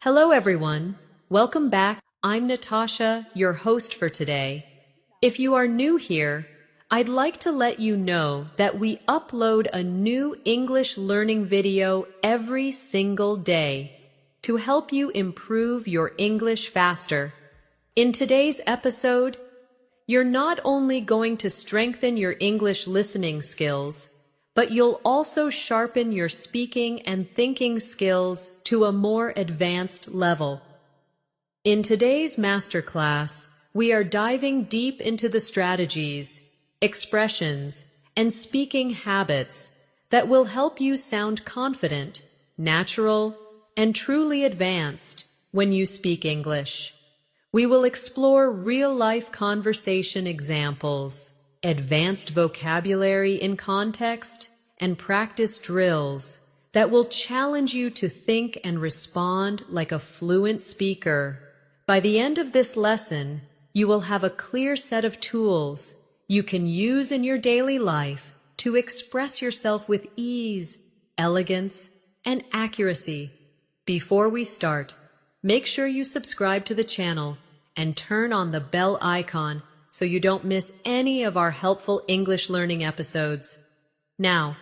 Hello, everyone. Welcome back. I'm Natasha, your host for today. If you are new here, I'd like to let you know that we upload a new English learning video every single day to help you improve your English faster. In today's episode, you're not only going to strengthen your English listening skills, but you'll also sharpen your speaking and thinking skills to a more advanced level. In today's masterclass, we are diving deep into the strategies, expressions, and speaking habits that will help you sound confident, natural, and truly advanced when you speak English. We will explore real-life conversation examples, advanced vocabulary in context, and practice drills that will challenge you to think and respond like a fluent speaker. By the end of this lesson, you will have a clear set of tools you can use in your daily life to express yourself with ease, elegance, and accuracy. Before we start, make sure you subscribe to the channel and turn on the bell icon so you don't miss any of our helpful English learning episodes. Now,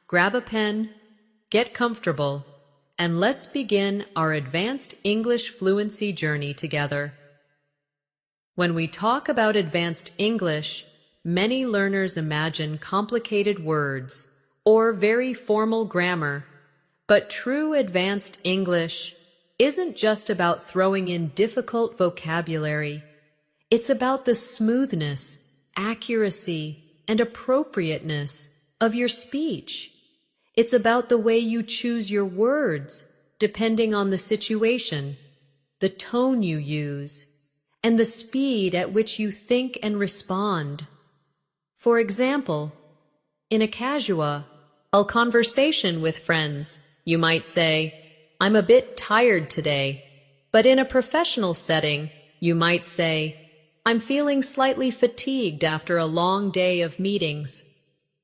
grab a pen, get comfortable, and let's begin our advanced English fluency journey together. When we talk about advanced English, many learners imagine complicated words or very formal grammar, but true advanced English isn't just about throwing in difficult vocabulary. It's about the smoothness, accuracy, and appropriateness of your speech. It's about the way you choose your words, depending on the situation, the tone you use, and the speed at which you think and respond. For example, in a casual conversation with friends, you might say, "I'm a bit tired today." But in a professional setting, you might say, "I'm feeling slightly fatigued after a long day of meetings."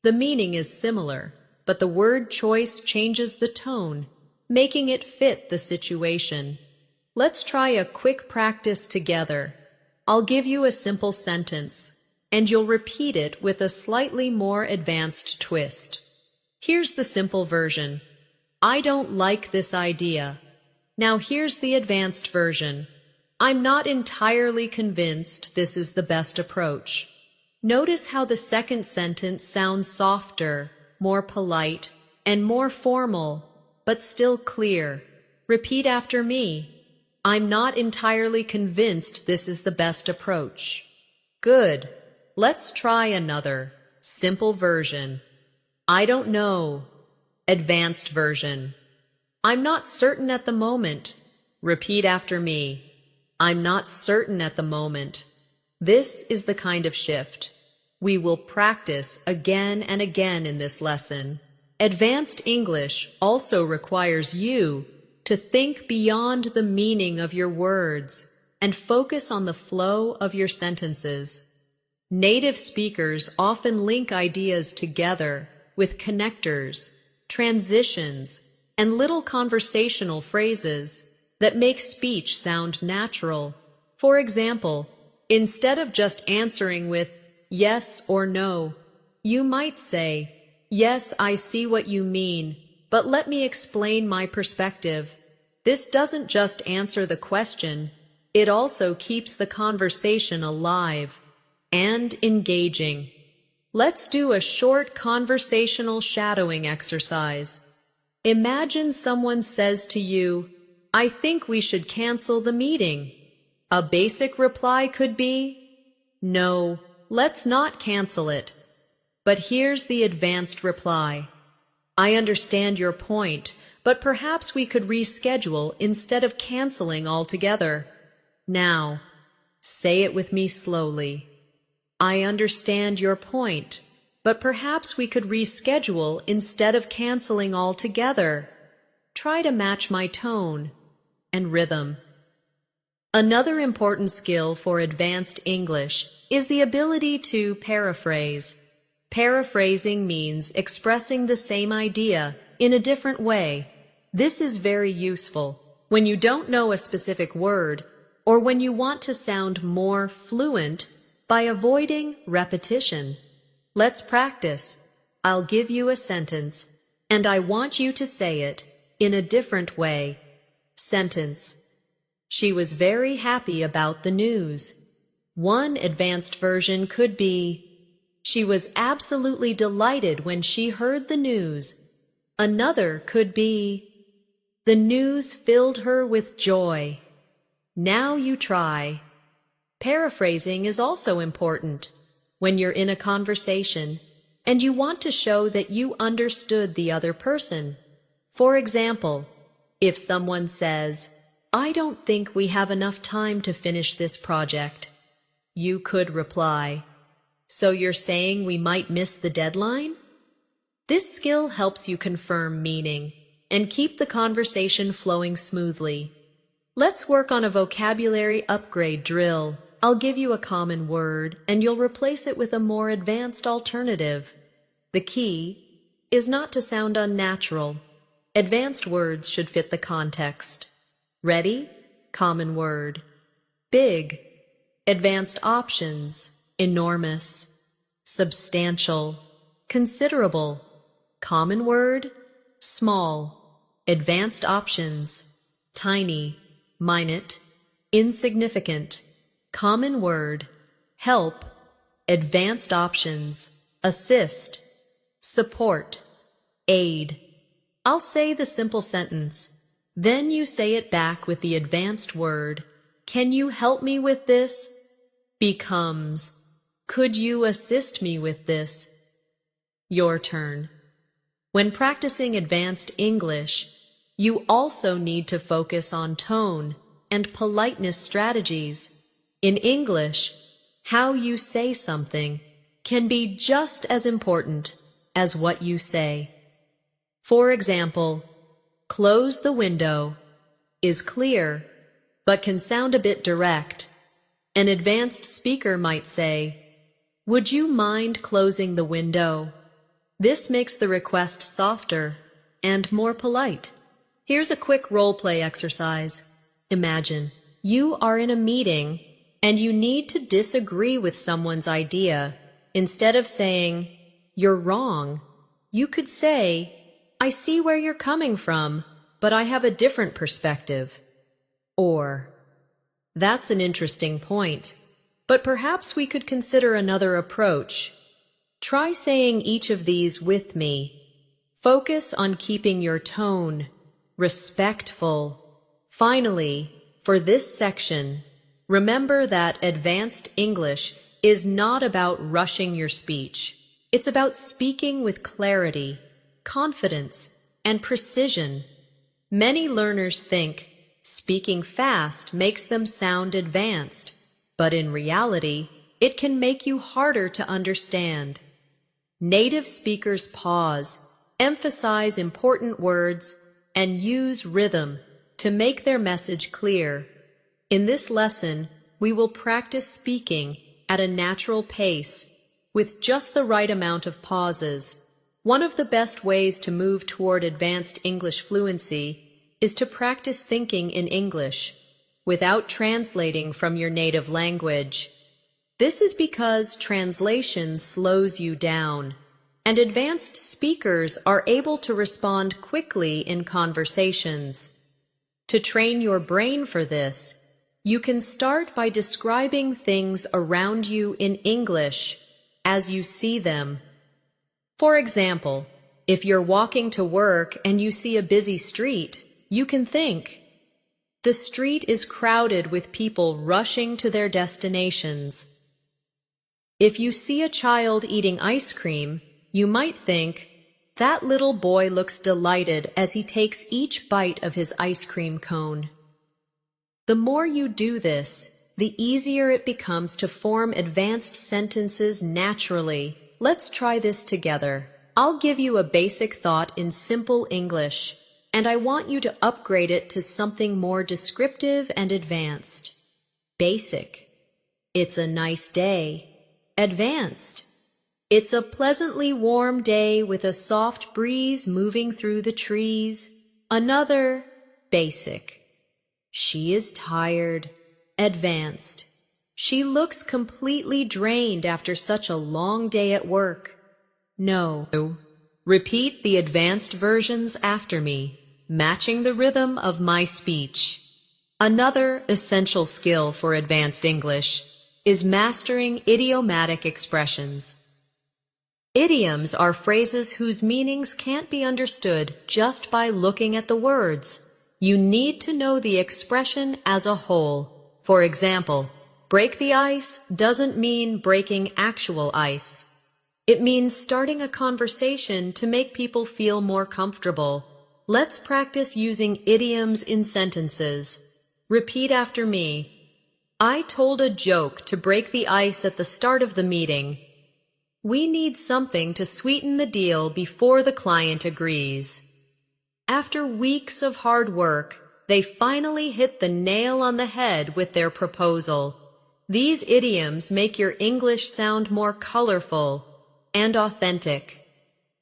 The meaning is similar, but the word choice changes the tone, making it fit the situation. Let's try a quick practice together. I'll give you a simple sentence, and you'll repeat it with a slightly more advanced twist. Here's the simple version. "I don't like this idea." Now here's the advanced version. "I'm not entirely convinced this is the best approach." Notice how the second sentence sounds softer, more polite, and more formal, but still clear. Repeat after me. "I'm not entirely convinced this is the best approach." Good. Let's try another, simple version. "I don't know." Advanced version. "I'm not certain at the moment." Repeat after me. "I'm not certain at the moment." This is the kind of shift we will practice again and again in this lesson. Advanced English also requires you to think beyond the meaning of your words and focus on the flow of your sentences. Native speakers often link ideas together with connectors, transitions, and little conversational phrases that make speech sound natural. For example, instead of just answering with yes or no, you might say, "Yes, I see what you mean, but let me explain my perspective." This doesn't just answer the question, it also keeps the conversation alive and engaging. Let's do a short conversational shadowing exercise. Imagine someone says to you, "I think we should cancel the meeting." A basic reply could be, "No, let's not cancel it." But here's the advanced reply. "I understand your point, but perhaps we could reschedule instead of canceling altogether." Now, say it with me slowly. "I understand your point, but perhaps we could reschedule instead of canceling altogether." Try to match my tone and rhythm. Another important skill for advanced English is the ability to paraphrase. Paraphrasing means expressing the same idea in a different way. This is very useful, when you don't know a specific word, or when you want to sound more fluent by avoiding repetition. Let's practice. I'll give you a sentence, and I want you to say it in a different way. Sentence. She was very happy about the news. One advanced version could be, she was absolutely delighted when she heard the news. Another could be, the news filled her with joy. Now you try. Paraphrasing is also important when you're in a conversation and you want to show that you understood the other person. For example, if someone says, I don't think we have enough time to finish this project, you could reply, so you're saying we might miss the deadline? This skill helps you confirm meaning and keep the conversation flowing smoothly. Let's work on a vocabulary upgrade drill. I'll give you a common word, and you'll replace it with a more advanced alternative. The key is not to sound unnatural. Advanced words should fit the context. Ready? Common word. Big. Advanced options. Enormous. Substantial. Considerable. Common word. Small. Advanced options. Tiny. Minute. Insignificant. Common word. Help. Advanced options. Assist. Support. Aid. I'll say the simple sentence. Then you say it back with the advanced word. Can you help me with this? Becomes, could you assist me with this? Your turn. When practicing advanced English, you also need to focus on tone and politeness strategies. In English, how you say something can be just as important as what you say. For example, close the window is clear, but can sound a bit direct. An advanced speaker might say, would you mind closing the window? This makes the request softer and more polite. Here's a quick role-play exercise. Imagine you are in a meeting and you need to disagree with someone's idea. Instead of saying, you're wrong, you could say, I see where you're coming from, but I have a different perspective. Or, that's an interesting point, but perhaps we could consider another approach. Try saying each of these with me. Focus on keeping your tone respectful. Finally, for this section, remember that advanced English is not about rushing your speech. It's about speaking with clarity, confidence, and precision. Many learners think speaking fast makes them sound advanced, but in reality, it can make you harder to understand. Native speakers pause, emphasize important words, and use rhythm to make their message clear. In this lesson, we will practice speaking at a natural pace with just the right amount of pauses. One of the best ways to move toward advanced English fluency is to practice thinking in English without translating from your native language. This is because translation slows you down, and advanced speakers are able to respond quickly in conversations. To train your brain for this, you can start by describing things around you in English as you see them. For example, if you're walking to work and you see a busy street, you can think, the street is crowded with people rushing to their destinations. If you see a child eating ice cream, you might think, that little boy looks delighted as he takes each bite of his ice cream cone. The more you do this, the easier it becomes to form advanced sentences naturally. Let's try this together. I'll give you a basic thought in simple English, and I want you to upgrade it to something more descriptive and advanced. Basic. It's a nice day. Advanced. It's a pleasantly warm day with a soft breeze moving through the trees. Another. Basic. She is tired. Advanced. She looks completely drained after such a long day at work. No. Repeat the advanced versions after me, matching the rhythm of my speech. Another essential skill for advanced English is mastering idiomatic expressions. Idioms are phrases whose meanings can't be understood just by looking at the words. You need to know the expression as a whole. For example, break the ice doesn't mean breaking actual ice. It means starting a conversation to make people feel more comfortable. Let's practice using idioms in sentences. Repeat after me. I told a joke to break the ice at the start of the meeting. We need something to sweeten the deal before the client agrees. After weeks of hard work, they finally hit the nail on the head with their proposal. These idioms make your English sound more colorful and authentic.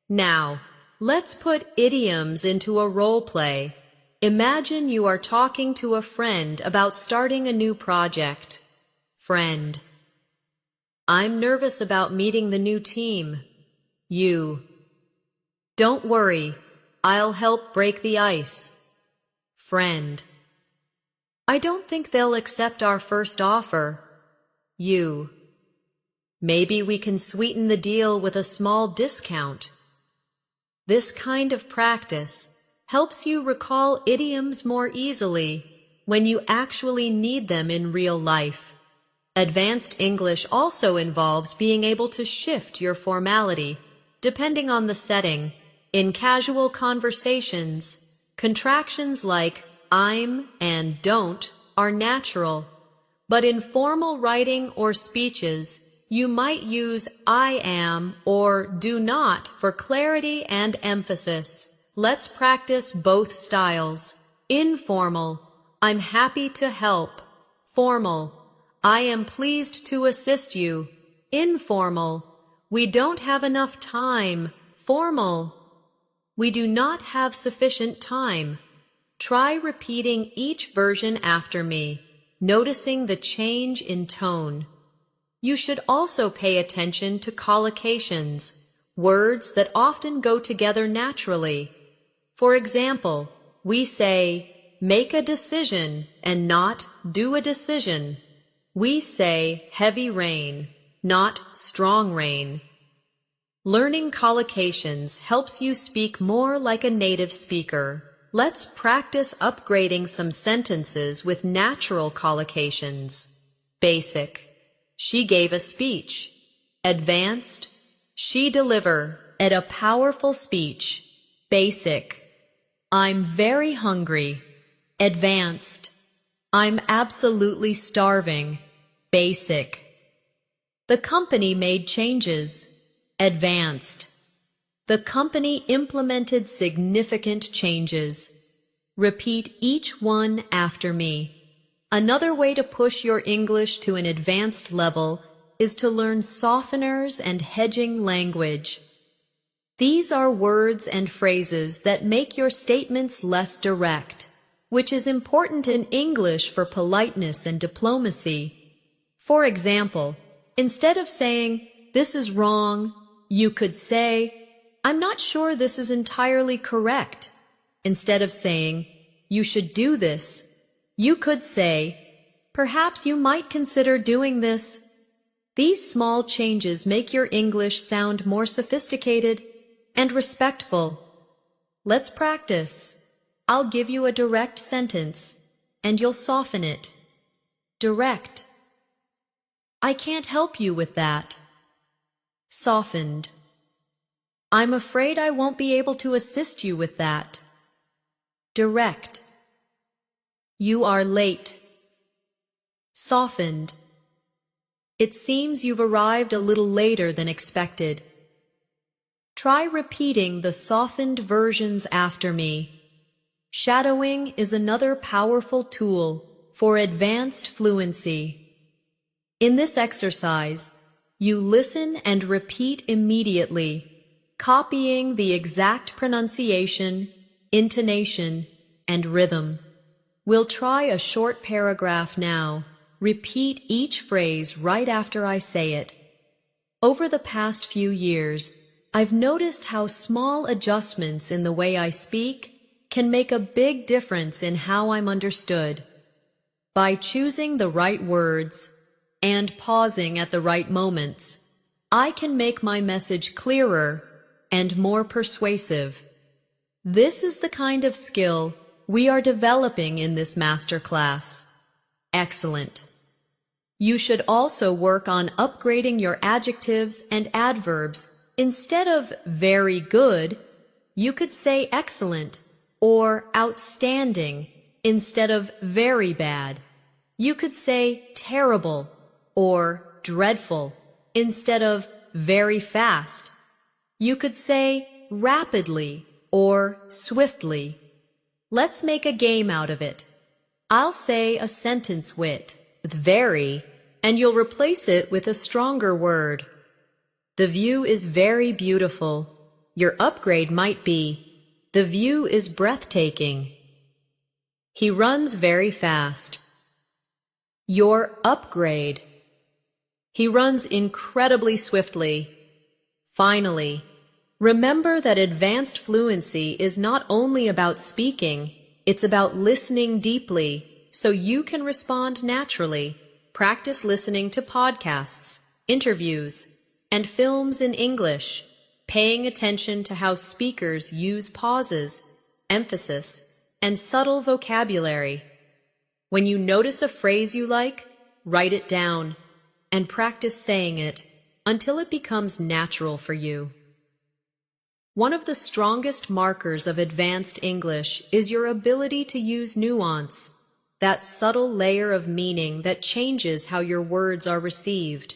Now, let's put idioms into a role play. Imagine you are talking to a friend about starting a new project. Friend. I'm nervous about meeting the new team. You. Don't worry, I'll help break the ice. Friend. I don't think they'll accept our first offer. You. Maybe we can sweeten the deal with a small discount. This kind of practice helps you recall idioms more easily when you actually need them in real life. Advanced English also involves being able to shift your formality, depending on the setting. In casual conversations, contractions like I'm and don't are natural, but in formal writing or speeches, you might use I am or do not for clarity and emphasis. Let's practice both styles. Informal, I'm happy to help. Formal, I am pleased to assist you. Informal, we don't have enough time. Formal, we do not have sufficient time. Try repeating each version after me, noticing the change in tone. You should also pay attention to collocations, words that often go together naturally. For example, we say, make a decision and not do a decision. We say heavy rain, not strong rain. Learning collocations helps you speak more like a native speaker. Let's practice upgrading some sentences with natural collocations. Basic, she gave a speech. Advanced, she delivered a powerful speech. Basic, I'm very hungry. Advanced, I'm absolutely starving. Basic, the company made changes. Advanced, the company implemented significant changes. Repeat each one after me. Another way to push your English to an advanced level is to learn softeners and hedging language. These are words and phrases that make your statements less direct, which is important in English for politeness and diplomacy. For example, instead of saying, "This is wrong," you could say, "I'm not sure this is entirely correct." Instead of saying, "You should do this," you could say, "Perhaps you might consider doing this." These small changes make your English sound more sophisticated and respectful. Let's practice. I'll give you a direct sentence, and you'll soften it. Direct. I can't help you with that. Softened. I'm afraid I won't be able to assist you with that. Direct. You are late. Softened. It seems you've arrived a little later than expected. Try repeating the softened versions after me. Shadowing is another powerful tool for advanced fluency. In this exercise, you listen and repeat immediately, copying the exact pronunciation, intonation, and rhythm. We'll try a short paragraph now. Repeat each phrase right after I say it. Over the past few years, I've noticed how small adjustments in the way I speak can make a big difference in how I'm understood. By choosing the right words and pausing at the right moments, I can make my message clearer and more persuasive. This is the kind of skill we are developing in this master class. Excellent. You should also work on upgrading your adjectives and adverbs. Instead of very good, you could say excellent or outstanding instead of very bad. You could say terrible or dreadful instead of very fast. You could say rapidly or swiftly. Let's make a game out of it. I'll say a sentence with very, and you'll replace it with a stronger word. The view is very beautiful. Your upgrade might be, the view is breathtaking. He runs very fast. Your upgrade. He runs incredibly swiftly. Finally, remember that advanced fluency is not only about speaking, it's about listening deeply so you can respond naturally. Practice listening to podcasts, interviews, and films in English, paying attention to how speakers use pauses, emphasis, and subtle vocabulary. When you notice a phrase you like, write it down and practice saying it until it becomes natural for you. One of the strongest markers of advanced English is your ability to use nuance, that subtle layer of meaning that changes how your words are received.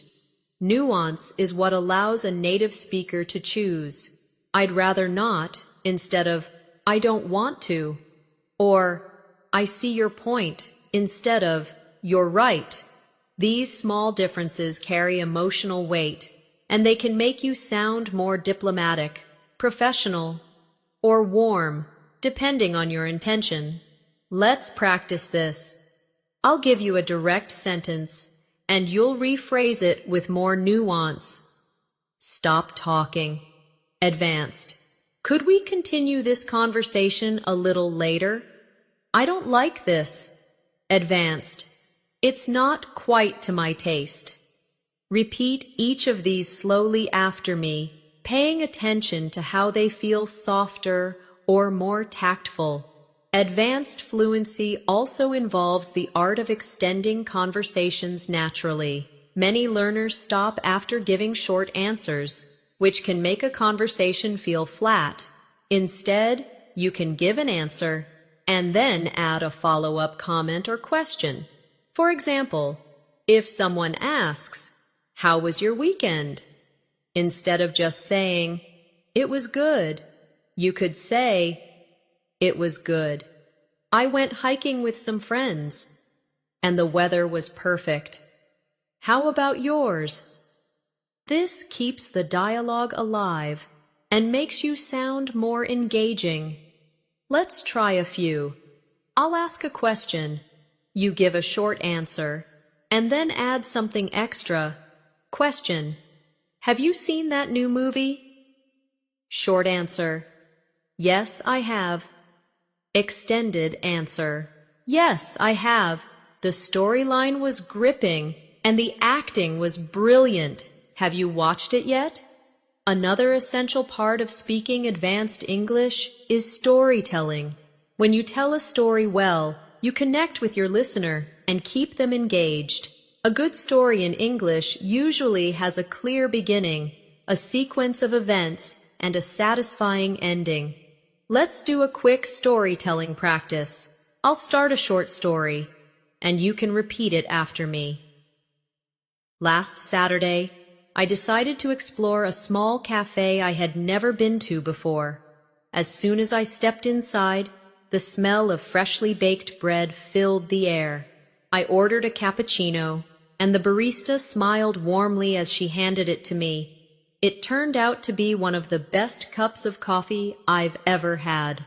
Nuance is what allows a native speaker to choose, I'd rather not, instead of, I don't want to, or, I see your point, instead of, you're right. These small differences carry emotional weight, and they can make you sound more diplomatic, professional, or warm, depending on your intention. Let's practice this. I'll give you a direct sentence, and you'll rephrase it with more nuance. Stop talking. Advanced. Could we continue this conversation a little later? I don't like this. Advanced. It's not quite to my taste. Repeat each of these slowly after me, paying attention to how they feel softer or more tactful. Advanced fluency also involves the art of extending conversations naturally. Many learners stop after giving short answers, which can make a conversation feel flat. Instead, you can give an answer and then add a follow-up comment or question. For example, if someone asks, "How was your weekend?" Instead of just saying, "It was good," you could say, "It was good. I went hiking with some friends, and the weather was perfect. How about yours?" This keeps the dialogue alive and makes you sound more engaging. Let's try a few. I'll ask a question. You give a short answer, and then add something extra. Question: have you seen that new movie? Short answer: yes, I have. Extended answer: yes, I have. The storyline was gripping, and the acting was brilliant. Have you watched it yet? Another essential part of speaking advanced English is storytelling. When you tell a story well, you connect with your listener and keep them engaged. A good story in English usually has a clear beginning, a sequence of events, and a satisfying ending. Let's do a quick storytelling practice. I'll start a short story, and you can repeat it after me. Last Saturday, I decided to explore a small cafe I had never been to before. As soon as I stepped inside, the smell of freshly baked bread filled the air. I ordered a cappuccino, and the barista smiled warmly as she handed it to me. It turned out to be one of the best cups of coffee I've ever had.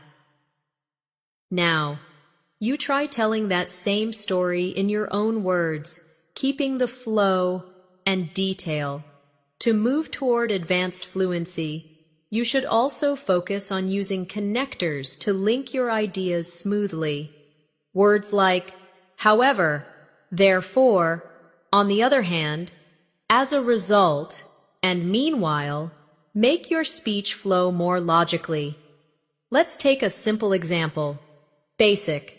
Now, you try telling that same story in your own words, keeping the flow and detail. To move toward advanced fluency, you should also focus on using connectors to link your ideas smoothly. Words like however, therefore, on the other hand, as a result, and meanwhile, make your speech flow more logically. Let's take a simple example. Basic.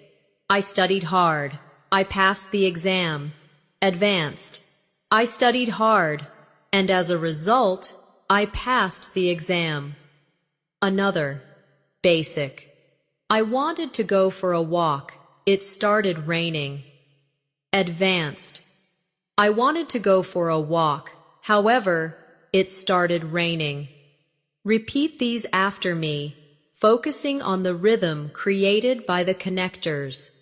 I studied hard. I passed the exam. Advanced. I studied hard, and as a result, I passed the exam. Another. Basic. I wanted to go for a walk. It started raining. Advanced. I wanted to go for a walk. However, it started raining. Repeat these after me, focusing on the rhythm created by the connectors.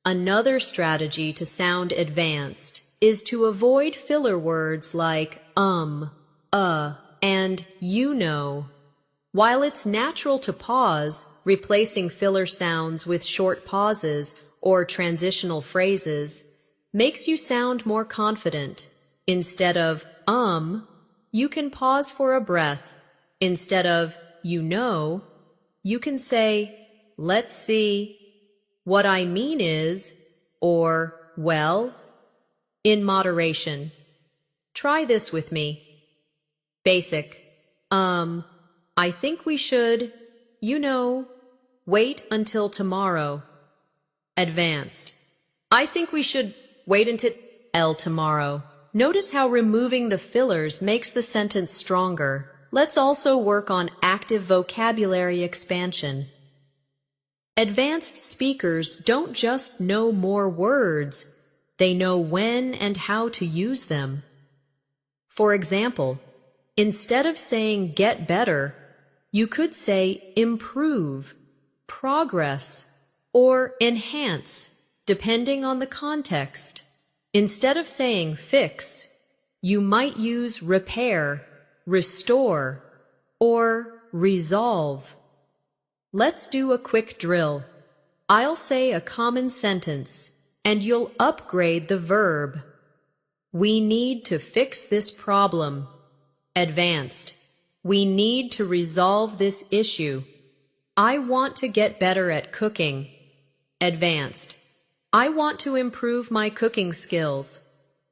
Another strategy to sound advanced is to avoid filler words like and you know. While it's natural to pause, replacing filler sounds with short pauses or transitional phrases makes you sound more confident. Instead of you can pause for a breath. Instead of you know, you can say, let's see, what I mean is, or, well, in moderation. Try this with me. Basic. I think we should, wait until tomorrow. Advanced. I think we should wait until tomorrow. Notice how removing the fillers makes the sentence stronger. Let's also work on active vocabulary expansion. Advanced speakers don't just know more words, they know when and how to use them. For example, instead of saying get better, you could say improve, progress, or enhance, depending on the context. Instead of saying fix, you might use repair, restore, or resolve. Let's do a quick drill. I'll say a common sentence, and you'll upgrade the verb. We need to fix this problem. Advanced. We need to resolve this issue. I want to get better at cooking. Advanced. I want to improve my cooking skills.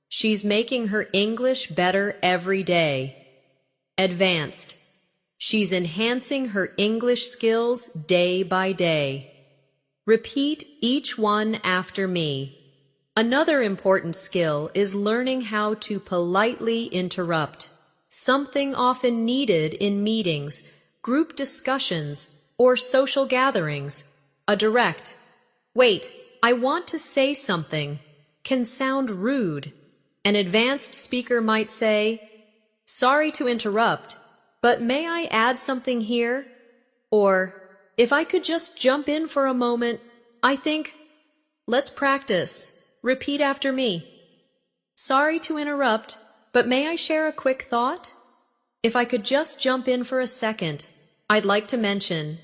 She's making her English better every day. Advanced. She's enhancing her English skills day by day. Repeat each one after me. Another important skill is learning how to politely interrupt, something often needed in meetings, group discussions, or social gatherings. A direct, wait, I want to say something, can sound rude. An advanced speaker might say, sorry to interrupt, but may I add something here? Or, if I could just jump in for a moment, I think, let's practice. Repeat after me. Sorry to interrupt, but may I share a quick thought? If I could just jump in for a second, I'd like to mention.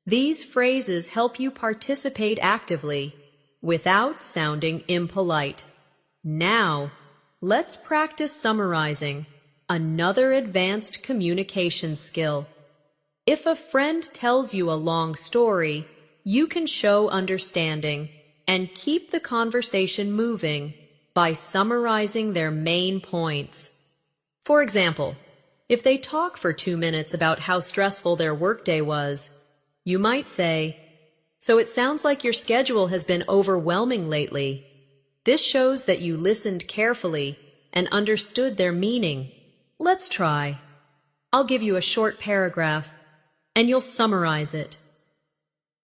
These phrases help you participate actively, without sounding impolite. Now, let's practice summarizing, another advanced communication skill. If a friend tells you a long story, you can show understanding and keep the conversation moving by summarizing their main points. For example, if they talk for 2 minutes about how stressful their workday was, you might say, so it sounds like your schedule has been overwhelming lately. This shows that you listened carefully and understood their meaning. Let's try. I'll give you a short paragraph, and you'll summarize it.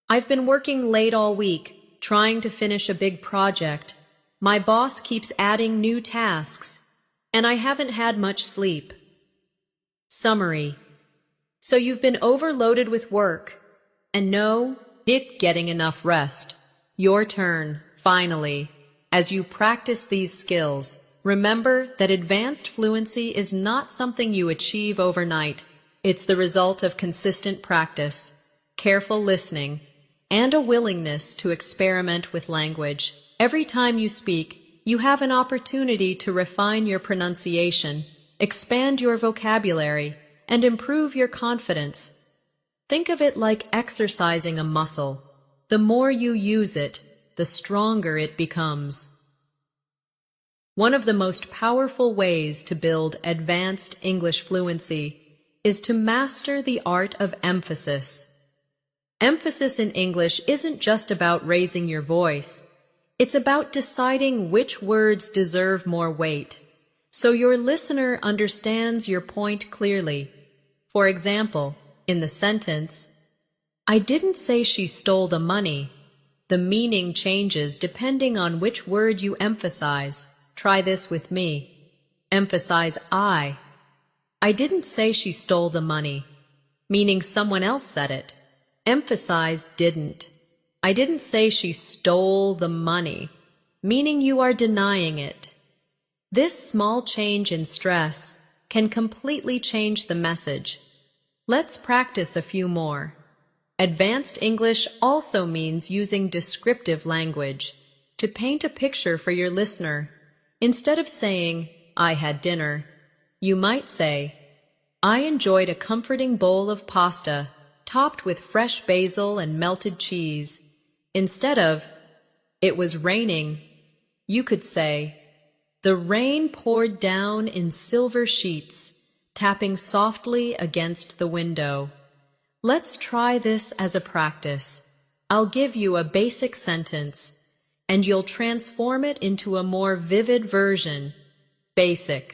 I've been working late all week, trying to finish a big project. My boss keeps adding new tasks, and I haven't had much sleep. Summary. So you've been overloaded with work, and not getting enough rest. Your turn, finally. As you practice these skills, remember that advanced fluency is not something you achieve overnight. It's the result of consistent practice, careful listening, and a willingness to experiment with language. Every time you speak, you have an opportunity to refine your pronunciation, expand your vocabulary, and improve your confidence. Think of it like exercising a muscle. The more you use it, the stronger it becomes. One of the most powerful ways to build advanced English fluency is to master the art of emphasis. Emphasis in English isn't just about raising your voice. It's about deciding which words deserve more weight, so your listener understands your point clearly. For example, in the sentence, "I didn't say she stole the money," the meaning changes depending on which word you emphasize. Try this with me. Emphasize I. I didn't say she stole the money, meaning someone else said it. Emphasize didn't. I didn't say she stole the money, meaning you are denying it. This small change in stress can completely change the message. Let's practice a few more. Advanced English also means using descriptive language to paint a picture for your listener. Instead of saying, "I had dinner," you might say, "I enjoyed a comforting bowl of pasta topped with fresh basil and melted cheese." Instead of, "It was raining," you could say, "The rain poured down in silver sheets, tapping softly against the window." Let's try this as a practice. I'll give you a basic sentence, and you'll transform it into a more vivid version. Basic.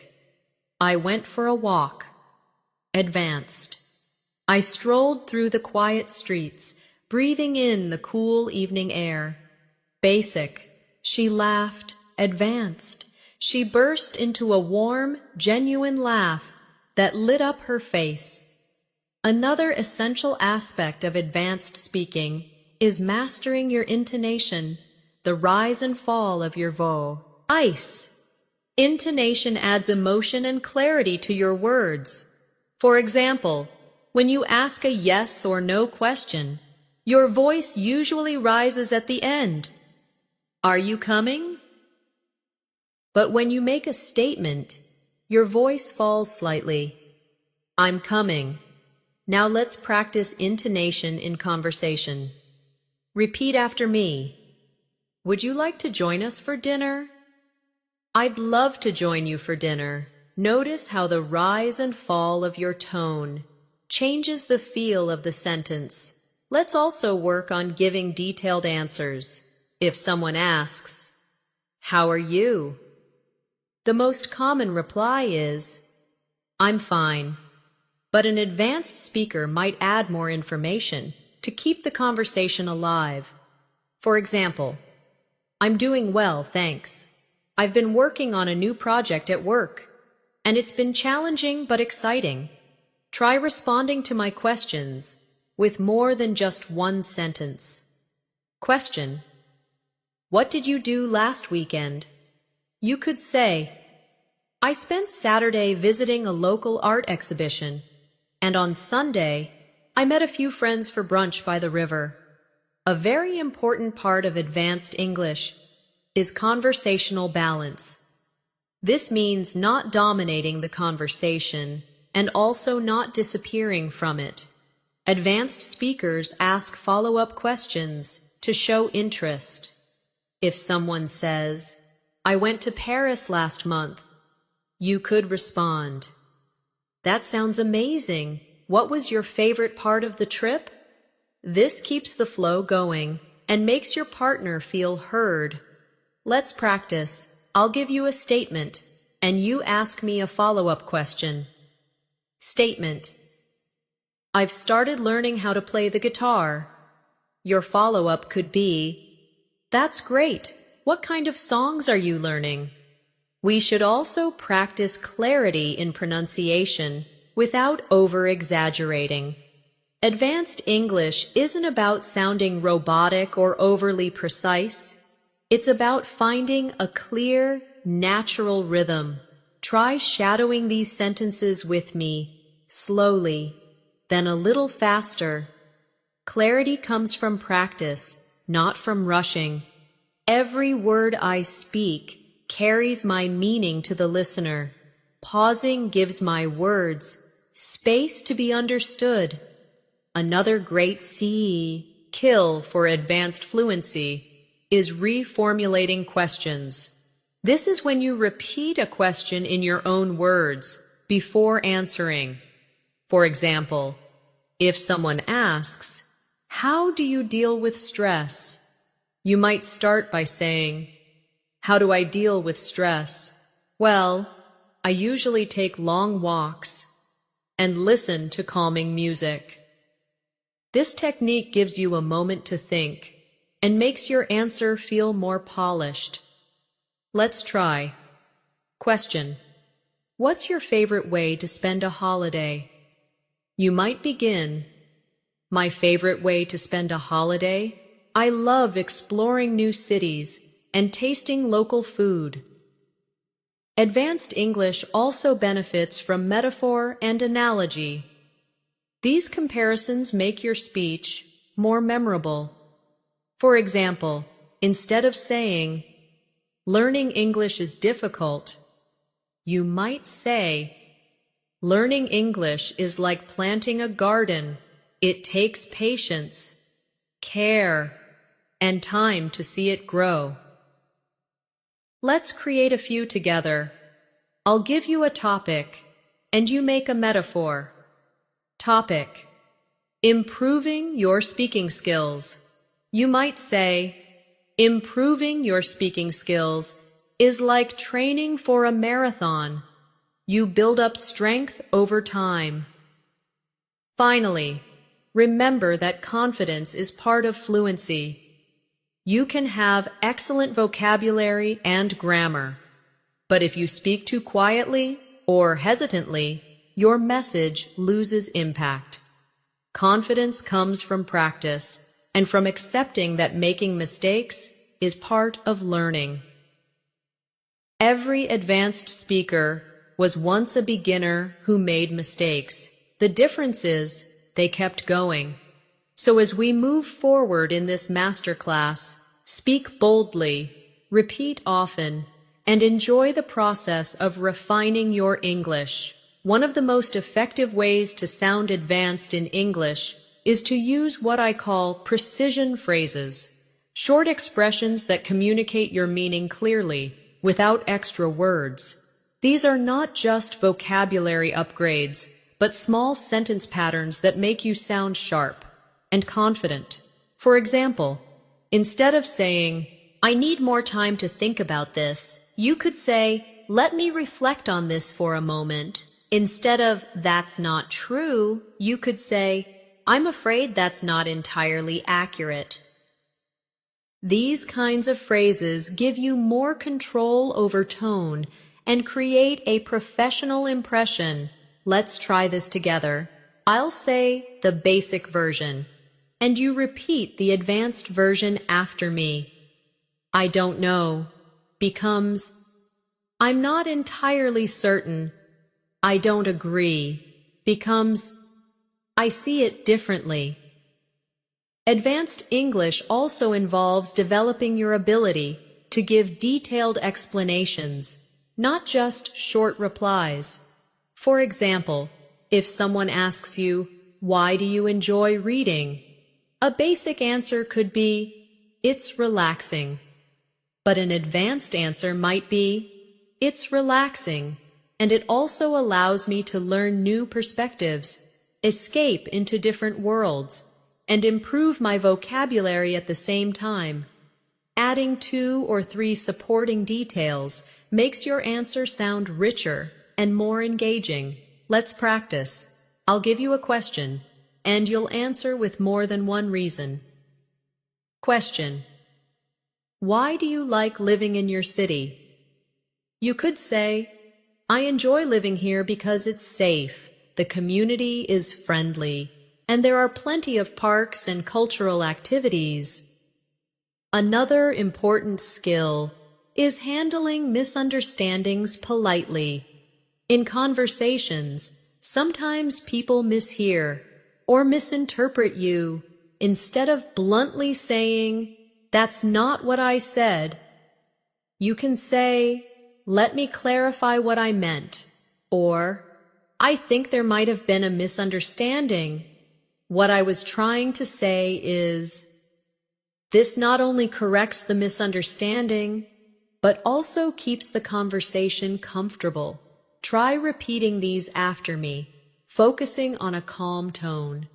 I went for a walk. Advanced. I strolled through the quiet streets, breathing in the cool evening air. Basic. She laughed. Advanced. She burst into a warm, genuine laugh that lit up her face. Another essential aspect of advanced speaking is mastering your intonation, the rise and fall of your voice. Intonation adds emotion and clarity to your words. For example, when you ask a yes or no question, your voice usually rises at the end. Are you coming? But when you make a statement, your voice falls slightly. I'm coming. Now let's practice intonation in conversation. Repeat after me. Would you like to join us for dinner? I'd love to join you for dinner. Notice how the rise and fall of your tone changes the feel of the sentence. Let's also work on giving detailed answers. If someone asks, "How are you?" the most common reply is, "I'm fine." But an advanced speaker might add more information to keep the conversation alive. For example, "I'm doing well, thanks. I've been working on a new project at work, and it's been challenging but exciting." Try responding to my questions with more than just one sentence. Question: What did you do last weekend? You could say, "I spent Saturday visiting a local art exhibition, and on Sunday, I met a few friends for brunch by the river." A very important part of advanced English is conversational balance. This means not dominating the conversation and also not disappearing from it. Advanced speakers ask follow-up questions to show interest. If someone says, "I went to Paris last month," you could respond, "That sounds amazing. What was your favorite part of the trip?" This keeps the flow going and makes your partner feel heard. Let's practice. I'll give you a statement, and you ask me a follow-up question. Statement: I've started learning how to play the guitar. Your follow-up could be, "That's great. What kind of songs are you learning?" We should also practice clarity in pronunciation without over-exaggerating. Advanced English isn't about sounding robotic or overly precise. It's about finding a clear, natural rhythm. Try shadowing these sentences with me, slowly, then a little faster. Clarity comes from practice, not from rushing. Every word I speak carries my meaning to the listener. Pausing gives my words space to be understood. Another great skill for advanced fluency is reformulating questions. This is when you repeat a question in your own words before answering. For example, if someone asks, "How do you deal with stress?" you might start by saying, "How do I deal with stress? Well, I usually take long walks and listen to calming music." This technique gives you a moment to think and makes your answer feel more polished. Let's try. Question: what's your favorite way to spend a holiday? You might begin, "My favorite way to spend a holiday? I love exploring new cities and tasting local food." Advanced English also benefits from metaphor and analogy. These comparisons make your speech more memorable. For example, instead of saying, "Learning English is difficult," you might say, "Learning English is like planting a garden. It takes patience, care, and time to see it grow." Let's create a few together. I'll give you a topic, and you make a metaphor. Topic: improving your speaking skills. You might say, "Improving your speaking skills is like training for a marathon. You build up strength over time." Finally, remember that confidence is part of fluency. You can have excellent vocabulary and grammar, but if you speak too quietly or hesitantly, your message loses impact. Confidence comes from practice and from accepting that making mistakes is part of learning. Every advanced speaker was once a beginner who made mistakes. The difference is they kept going. So as we move forward in this masterclass, speak boldly, repeat often, and enjoy the process of refining your English. One of the most effective ways to sound advanced in English is to use what I call precision phrases, short expressions that communicate your meaning clearly, without extra words. These are not just vocabulary upgrades, but small sentence patterns that make you sound sharp and confident. For example, instead of saying, "I need more time to think about this," you could say, "Let me reflect on this for a moment." Instead of, "That's not true," you could say, "I'm afraid that's not entirely accurate." These kinds of phrases give you more control over tone and create a professional impression. Let's try this together. I'll say the basic version, and you repeat the advanced version after me. "I don't know" becomes, "I'm not entirely certain." "I don't agree" becomes, "I see it differently." Advanced English also involves developing your ability to give detailed explanations, not just short replies. For example, if someone asks you, "Why do you enjoy reading?" a basic answer could be, "It's relaxing." But an advanced answer might be, "It's relaxing, and it also allows me to learn new perspectives, escape into different worlds, and improve my vocabulary at the same time." Adding 2 or 3 supporting details makes your answer sound richer and more engaging. Let's practice. I'll give you a question, and you'll answer with more than one reason. Question: why do you like living in your city? You could say, "I enjoy living here because it's safe, the community is friendly, and there are plenty of parks and cultural activities." Another important skill is handling misunderstandings politely. In conversations, sometimes people mishear or misinterpret you, instead of bluntly saying, "That's not what I said," you can say, "Let me clarify what I meant," or, "I think there might have been a misunderstanding. What I was trying to say is," this not only corrects the misunderstanding, but also keeps the conversation comfortable. Try repeating these after me, focusing on a calm tone.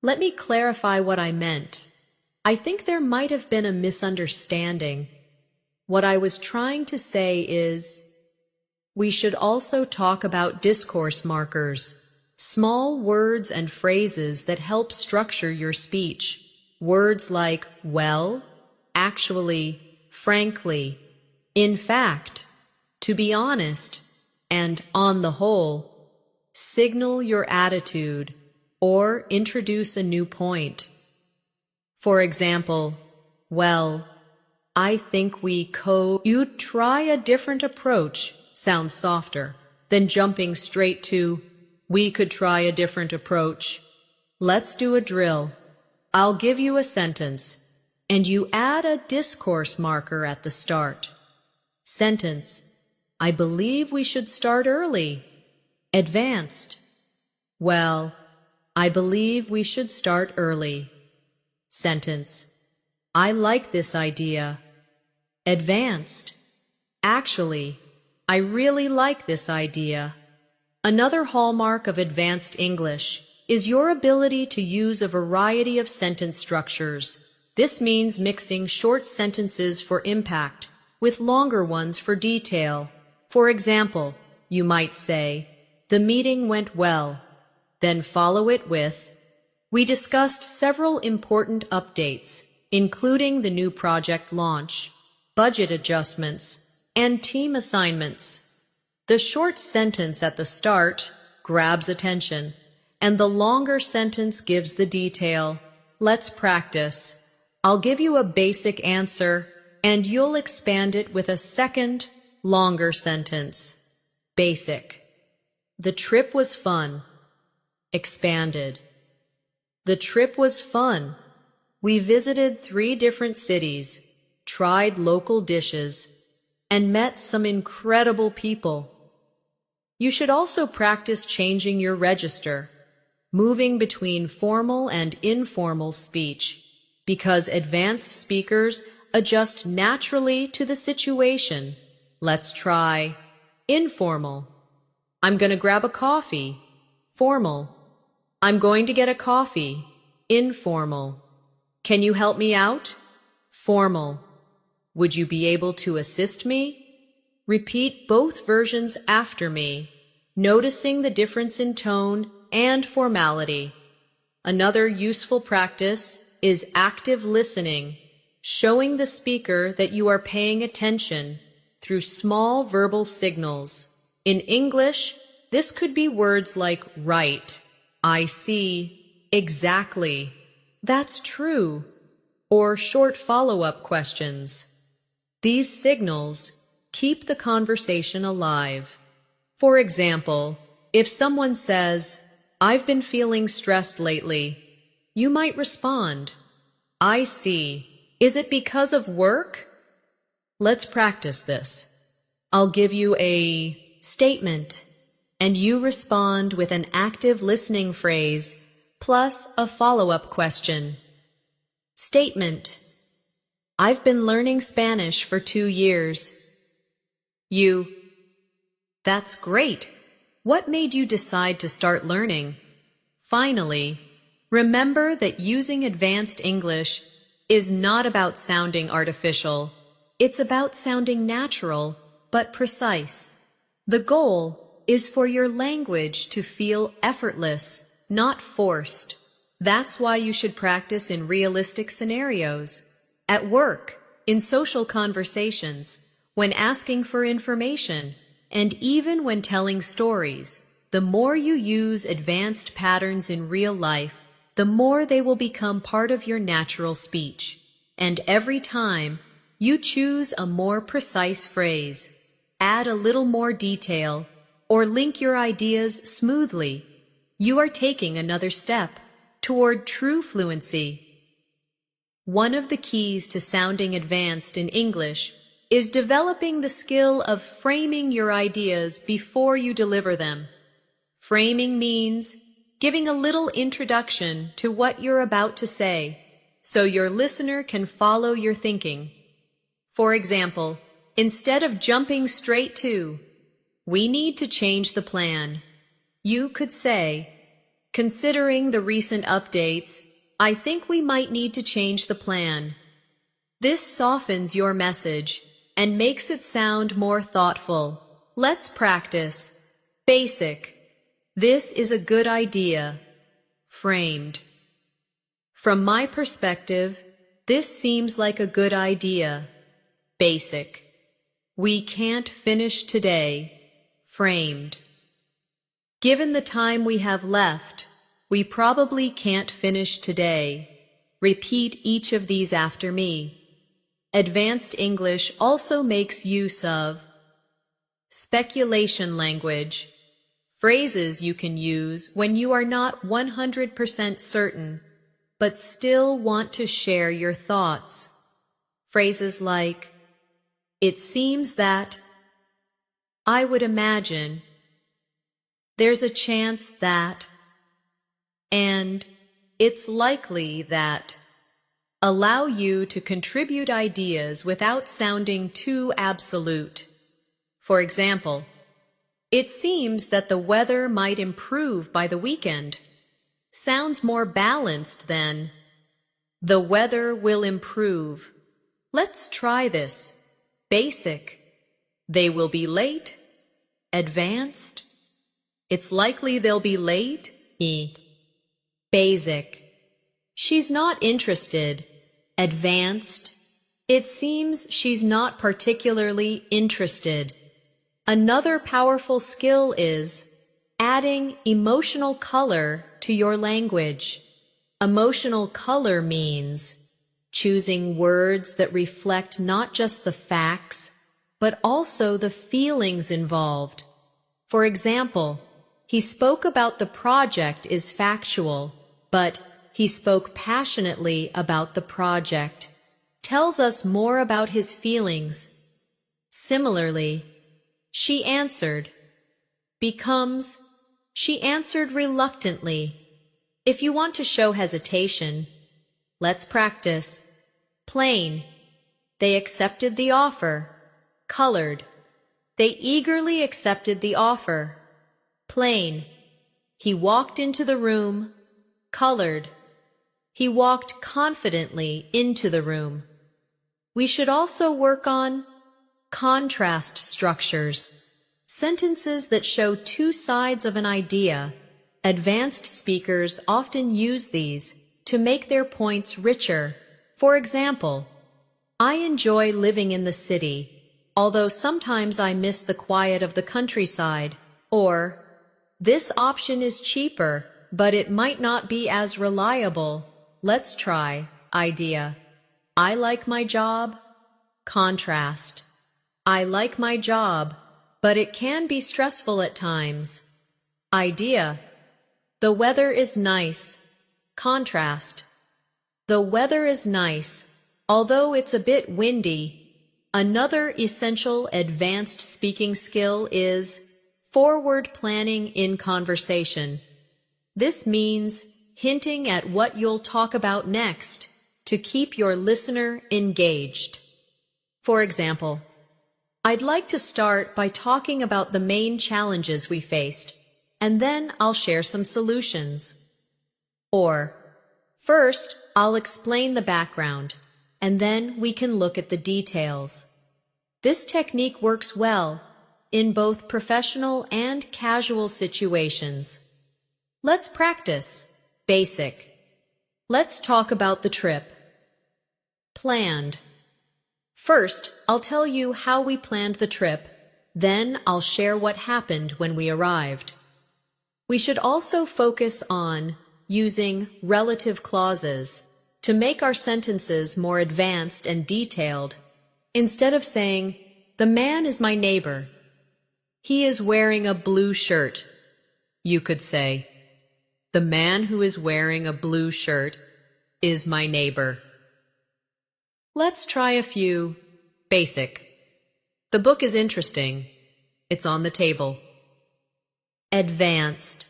"Let me clarify what I meant. I think there might have been a misunderstanding. What I was trying to say is," we should also talk about discourse markers, small words and phrases that help structure your speech. Words like "well," "actually," "frankly," "in fact," "to be honest," and "on the whole" signal your attitude or introduce a new point. For example, "Well, I think you'd try a different approach" sounds softer than jumping straight to "we could try a different approach." Let's do a drill. I'll give you a sentence, and you add a discourse marker at the start. Sentence: "I believe we should start early." Advanced: "Well, I believe we should start early." Sentence: "I like this idea." Advanced: "Actually, I really like this idea." Another hallmark of advanced English is your ability to use a variety of sentence structures. This means mixing short sentences for impact with longer ones for detail. For example, you might say, "The meeting went well," then follow it with, "We discussed several important updates, including the new project launch, budget adjustments, and team assignments." The short sentence at the start grabs attention, and the longer sentence gives the detail. Let's practice. I'll give you a basic answer, and you'll expand it with a second, longer sentence. Basic: "The trip was fun." Expanded: "The trip was fun. We visited 3 different cities, tried local dishes, and met some incredible people." You should also practice changing your register, moving between formal and informal speech, because advanced speakers adjust naturally to the situation. Let's try informal: "I'm going to grab a coffee." Formal: "I'm going to get a coffee." Informal: "Can you help me out?" Formal: "Would you be able to assist me?" Repeat both versions after me, noticing the difference in tone and formality. Another useful practice is active listening, showing the speaker that you are paying attention through small verbal signals. In English, this could be words like "right," "I see," "exactly," "that's true," or short follow-up questions. These signals keep the conversation alive. For example, if someone says, "I've been feeling stressed lately," you might respond, "I see. Is it because of work?" Let's practice this. I'll give you a statement, and you respond with an active listening phrase plus a follow-up question. Statement: "I've been learning Spanish for 2 years." You: "That's great. What made you decide to start learning?" Finally, remember that using advanced English is not about sounding artificial. It's about sounding natural but precise. The goal is for your language to feel effortless, not forced. That's why you should practice in realistic scenarios, at work, in social conversations, when asking for information, and even when telling stories. The more you use advanced patterns in real life, the more they will become part of your natural speech. And every time you choose a more precise phrase, add a little more detail, or link your ideas smoothly, you are taking another step toward true fluency. One of the keys to sounding advanced in English is developing the skill of framing your ideas before you deliver them. Framing means giving a little introduction to what you're about to say, so your listener can follow your thinking. For example, instead of jumping straight to, "We need to change the plan," you could say, "Considering the recent updates, I think we might need to change the plan." This softens your message and makes it sound more thoughtful. Let's practice. Basic. This is a good idea. Framed. From my perspective, this seems like a good idea. Basic. We can't finish today. Framed. Given the time we have left, we probably can't finish today. Repeat each of these after me. Advanced English also makes use of speculation language, phrases you can use when you are not 100% certain, but still want to share your thoughts. Phrases like, "It seems that," "I would imagine," "There's a chance that," and "It's likely that," allow you to contribute ideas without sounding too absolute. For example, "It seems that the weather might improve by the weekend," sounds more balanced than, "The weather will improve. Let's try this." Basic. They will be late. Advanced. It's likely they'll be late. Basic. She's not interested. Advanced. It seems she's not particularly interested. Another powerful skill is adding emotional color to your language. Emotional color means choosing words that reflect not just the facts, but also the feelings involved. For example, he spoke about the project is factual, but he spoke passionately about the project. Tells us more about his feelings. Similarly, she answered becomes she answered reluctantly. If you want to show hesitation, let's practice. Plain. They accepted the offer. Colored. They eagerly accepted the offer. Plain. He walked into the room. Colored. He walked confidently into the room. We should also work on contrast structures. Sentences that show two sides of an idea. Advanced speakers often use these to make their points richer. For example, "I enjoy living in the city, although sometimes I miss the quiet of the countryside." Or, "This option is cheaper, but it might not be as reliable. Let's try." Idea. "I like my job." Contrast. "I like my job, but it can be stressful at times." Idea. "The weather is nice." Contrast. "The weather is nice, although it's a bit windy." Another essential advanced speaking skill is forward planning in conversation. This means hinting at what you'll talk about next to keep your listener engaged. For example, "I'd like to start by talking about the main challenges we faced, and then I'll share some solutions." Or, "First, I'll explain the background, and then we can look at the details." This technique works well in both professional and casual situations. Let's practice. Basic. Let's talk about the trip. Planned. First, I'll tell you how we planned the trip, then I'll share what happened when we arrived. We should also focus on using relative clauses to make our sentences more advanced and detailed. Instead of saying, "The man is my neighbor. He is wearing a blue shirt," you could say, The man who is wearing a blue shirt is my neighbor. Let's try a few. Basic. The book is interesting. It's on the table. Advanced.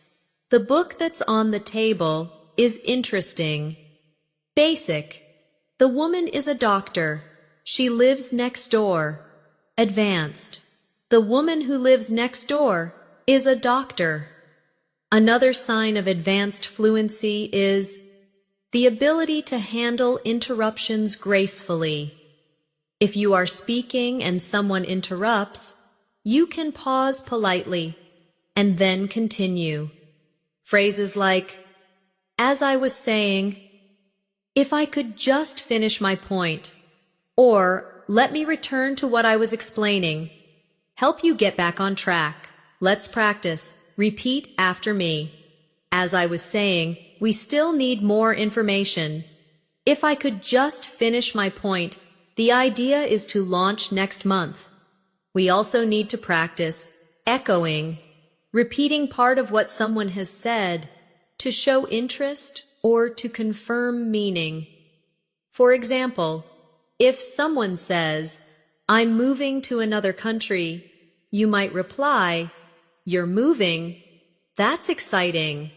The book that's on the table is interesting. Basic. The woman is a doctor. She lives next door. Advanced. The woman who lives next door is a doctor. Another sign of advanced fluency is the ability to handle interruptions gracefully. If you are speaking and someone interrupts, you can pause politely and then continue. Phrases like, as I was saying, if I could just finish my point, or let me return to what I was explaining, help you get back on track. Let's practice. Repeat after me. As I was saying, we still need more information. If I could just finish my point, the idea is to launch next month. We also need to practice echoing, repeating part of what someone has said to show interest or to confirm meaning. For example, if someone says, I'm moving to another country, you might reply, you're moving? That's exciting.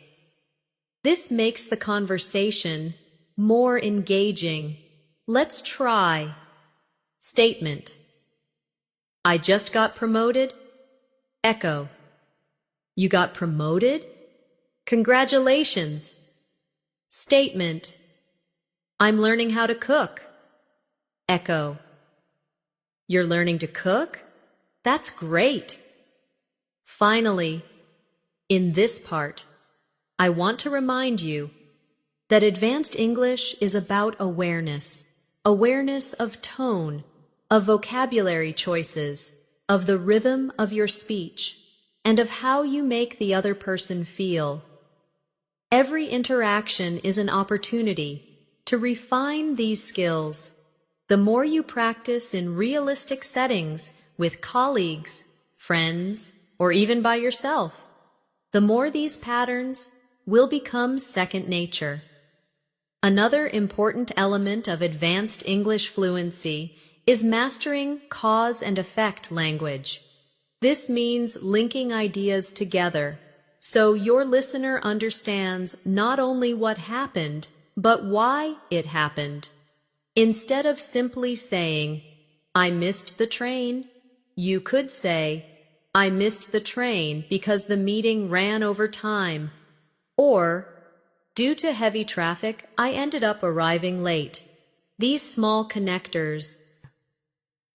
This makes the conversation more engaging. Let's try. Statement. I just got promoted. Echo. You got promoted? Congratulations. Statement. I'm learning how to cook. Echo. You're learning to cook? That's great. Finally, in this part, I want to remind you that advanced English is about awareness, awareness of tone, of vocabulary choices, of the rhythm of your speech, and of how you make the other person feel. Every interaction is an opportunity to refine these skills. The more you practice in realistic settings with colleagues, friends, or even by yourself, the more these patterns will become second nature. Another important element of advanced English fluency is mastering cause and effect language. This means linking ideas together so your listener understands not only what happened, but why it happened. Instead of simply saying, I missed the train, you could say, I missed the train because the meeting ran over time, or, due to heavy traffic, I ended up arriving late. These small connectors,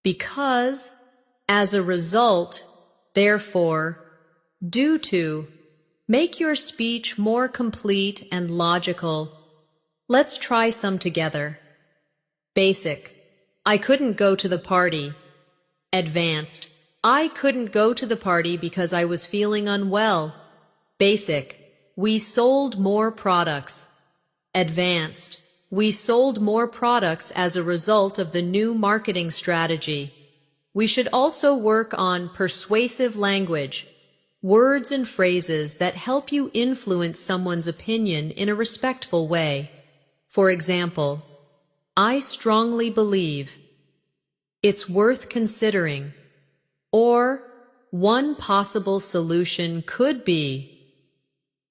because, as a result, therefore, due to, make your speech more complete and logical. Let's try some together. Basic. I couldn't go to the party. Advanced. I couldn't go to the party because I was feeling unwell. Basic. We sold more products. Advanced. We sold more products as a result of the new marketing strategy. We should also work on persuasive language, words and phrases that help you influence someone's opinion in a respectful way. For example, I strongly believe, it's worth considering, or one possible solution could be.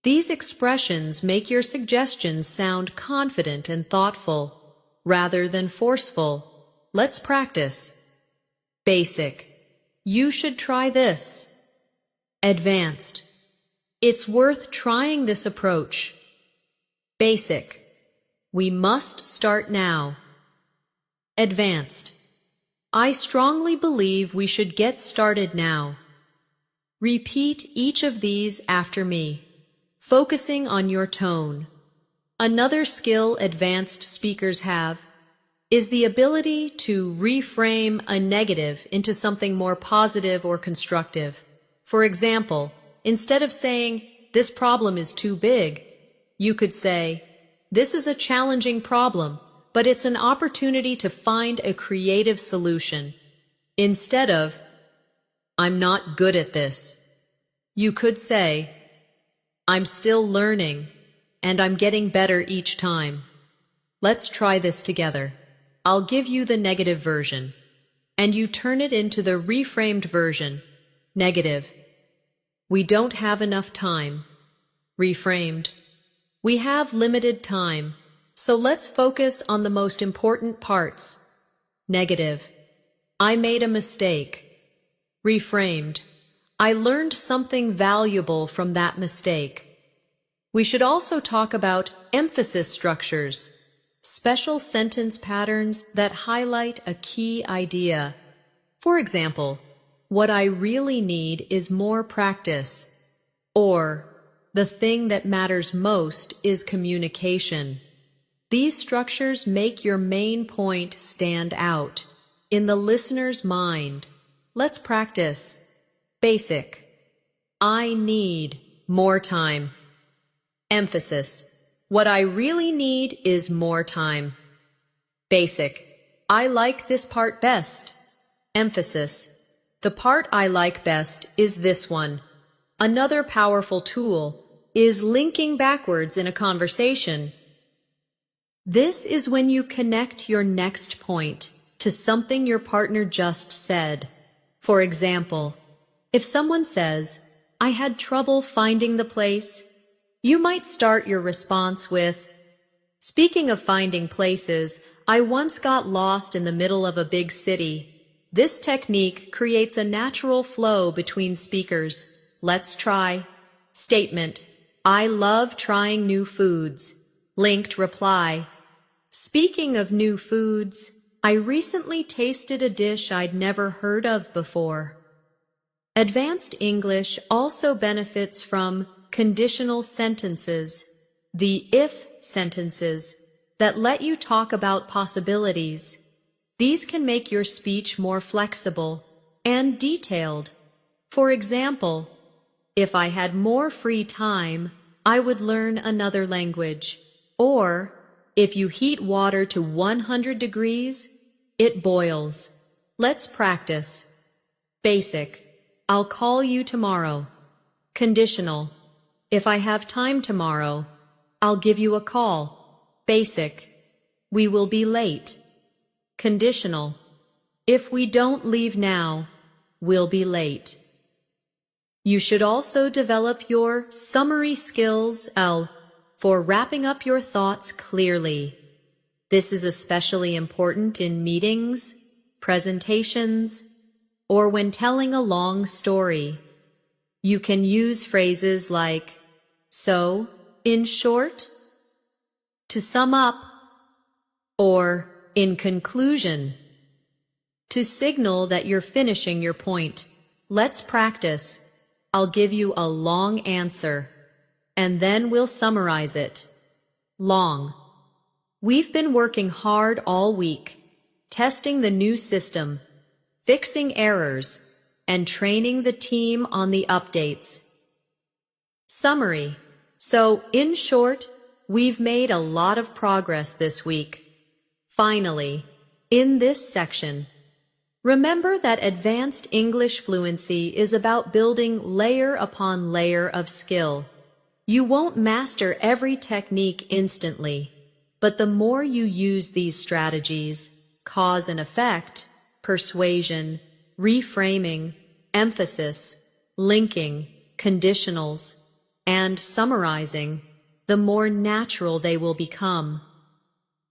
These expressions make your suggestions sound confident and thoughtful, rather than forceful. Let's practice. Basic. You should try this. Advanced. It's worth trying this approach. Basic. We must start now. Advanced. I strongly believe we should get started now. Repeat each of these after me, focusing on your tone. Another skill advanced speakers have is the ability to reframe a negative into something more positive or constructive. For example, instead of saying, this problem is too big, you could say, this is a challenging problem, but it's an opportunity to find a creative solution. Instead of, I'm not good at this, you could say, I'm still learning. and I'm getting better each time. Let's try this together. I'll give you the negative version, and you turn it into the reframed version. Negative. We don't have enough time. Reframed. We have limited time, so let's focus on the most important parts. Negative. I made a mistake. Reframed. I learned something valuable from that mistake. We should also talk about emphasis structures, special sentence patterns that highlight a key idea. For example, what I really need is more practice, or the thing that matters most is communication. These structures make your main point stand out in the listener's mind. Let's practice. Basic. I need more time. Emphasis. What I really need is more time. Basic. I like this part best. Emphasis. The part I like best is this one. Another powerful tool is linking backwards in a conversation. This is when you connect your next point to something your partner just said. For example, if someone says, I had trouble finding the place, you might start your response with, speaking of finding places, I once got lost in the middle of a big city. This technique creates a natural flow between speakers. Let's try. Statement. I love trying new foods. Linked reply. Speaking of new foods, I recently tasted a dish I'd never heard of before. Advanced English also benefits from conditional sentences, the if sentences, that let you talk about possibilities. These can make your speech more flexible and detailed. For example, if I had more free time, I would learn another language. Or, if you heat water to 100 degrees, it boils. Let's practice. Basic. I'll call you tomorrow. Conditional. If I have time tomorrow, I'll give you a call. Basic. We will be late. Conditional. If we don't leave now, we'll be late. You should also develop your summary skills, for wrapping up your thoughts clearly. This is especially important in meetings, presentations, or when telling a long story. You can use phrases like, so, in short, to sum up, or in conclusion, to signal that you're finishing your point. Let's practice. I'll give you a long answer, and then we'll summarize it. Long. We've been working hard all week, testing the new system, fixing errors, and training the team on the updates. Summary. So, in short, we've made a lot of progress this week. Finally, in this section, remember that advanced English fluency is about building layer upon layer of skill. You won't master every technique instantly, but the more you use these strategies, cause and effect, persuasion, reframing, emphasis, linking, conditionals, and summarizing, the more natural they will become.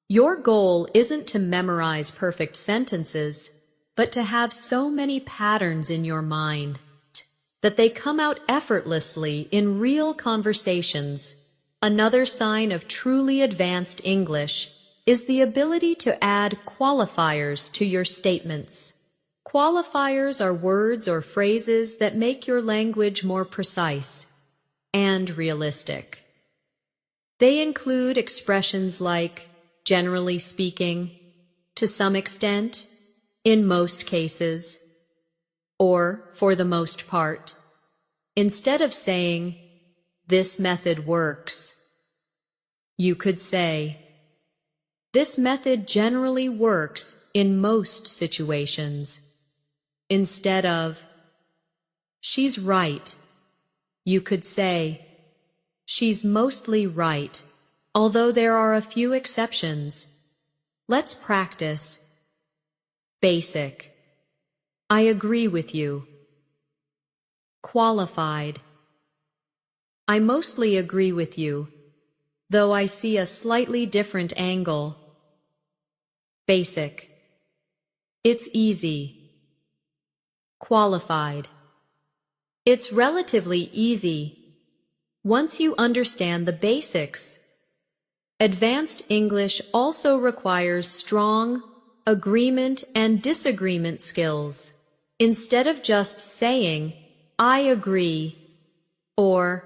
Your goal isn't to memorize perfect sentences, but to have so many patterns in your mind that they come out effortlessly in real conversations. Another sign of truly advanced English is the ability to add qualifiers to your statements. Qualifiers are words or phrases that make your language more precise and realistic. They include expressions like, generally speaking, to some extent, in most cases, or for the most part. Instead of saying, this method works, you could say, this method generally works in most situations. Instead of, she's right, you could say, She's mostly right, although there are a few exceptions. Let's practice. Basic. I agree with you. Qualified. I mostly agree with you, though I see a slightly different angle. Basic. It's easy. Qualified. It's relatively easy once you understand the basics. Advanced English also requires strong agreement and disagreement skills. Instead of just saying, I agree, or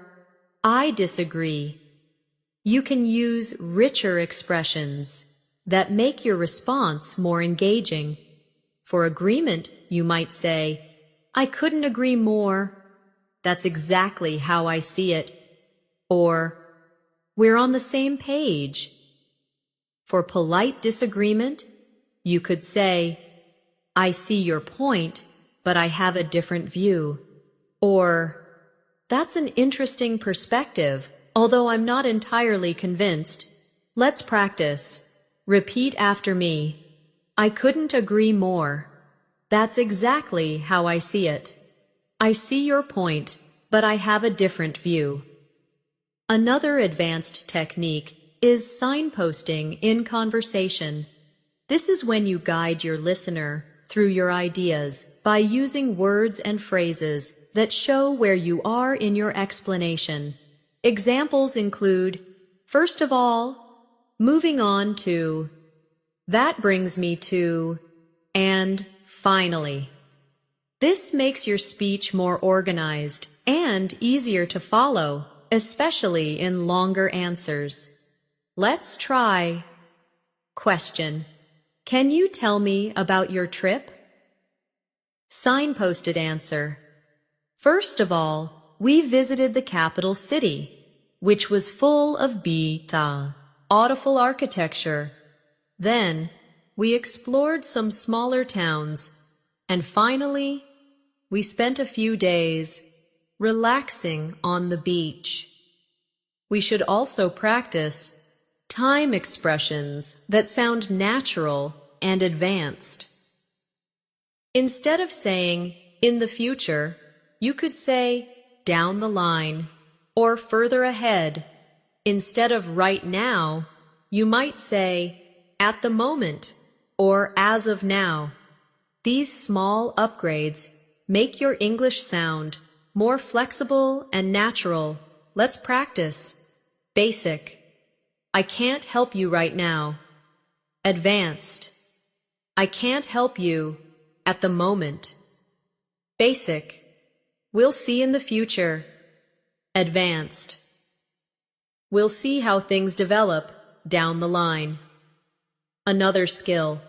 I disagree, you can use richer expressions that make your response more engaging. For agreement, you might say, I couldn't agree more. That's exactly how I see it. Or, we're on the same page. For polite disagreement, you could say, I see your point, but I have a different view. Or, that's an interesting perspective, although I'm not entirely convinced. Let's practice. Repeat after me. I couldn't agree more. That's exactly how I see it. I see your point, but I have a different view. Another advanced technique is signposting in conversation. This is when you guide your listener through your ideas by using words and phrases that show where you are in your explanation. Examples include, first of all, moving on to, that brings me to, and finally. This makes your speech more organized and easier to follow, especially in longer answers. Let's try. Question. Can you tell me about your trip? Signposted answer. First of all, we visited the capital city, which was full of beautiful architecture. Then, we explored some smaller towns, and finally, we spent a few days relaxing on the beach. We should also practice time expressions that sound natural and advanced. Instead of saying, in the future, you could say, down the line, or further ahead. Instead of right now, you might say, at the moment, or as of now. These small upgrades make your English sound more flexible and natural. Let's practice. Basic. I can't help you right now. Advanced. I can't help you at the moment. Basic. We'll see in the future. Advanced. We'll see how things develop down the line. Another skill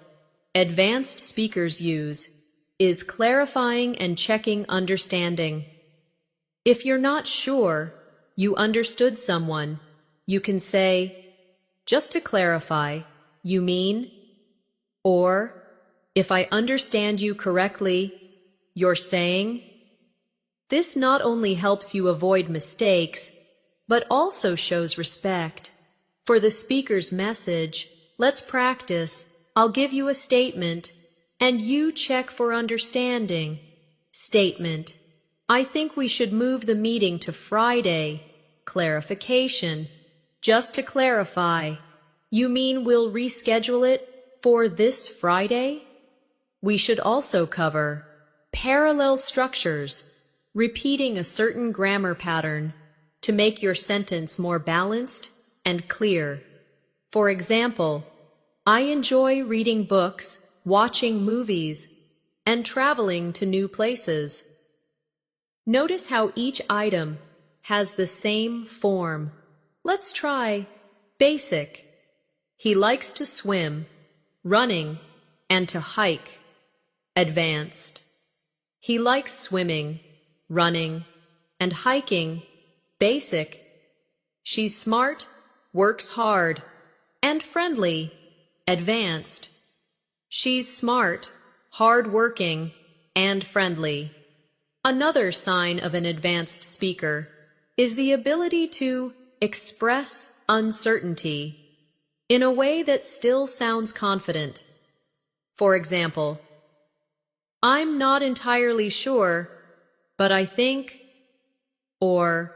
advanced speakers use is clarifying and checking understanding. If you're not sure you understood someone, you can say, just to clarify, you mean? Or, if I understand you correctly, you're saying? This not only helps you avoid mistakes, but also shows respect for the speaker's message. Let's practice. I'll give you a statement, and you check for understanding. Statement. I think we should move the meeting to Friday. Clarification. Just to clarify, you mean we'll reschedule it for this Friday? We should also cover parallel structures, repeating a certain grammar pattern to make your sentence more balanced and clear. For example, I enjoy reading books, watching movies, and traveling to new places. Notice how each item has the same form. Let's try basic. He likes to swim, running, and to hike. Advanced. He likes swimming, running, and hiking. Basic. She's smart, works hard, and friendly. Advanced. She's smart, hard-working, and friendly. Another sign of an advanced speaker is the ability to express uncertainty in a way that still sounds confident. For example, I'm not entirely sure, but I think, or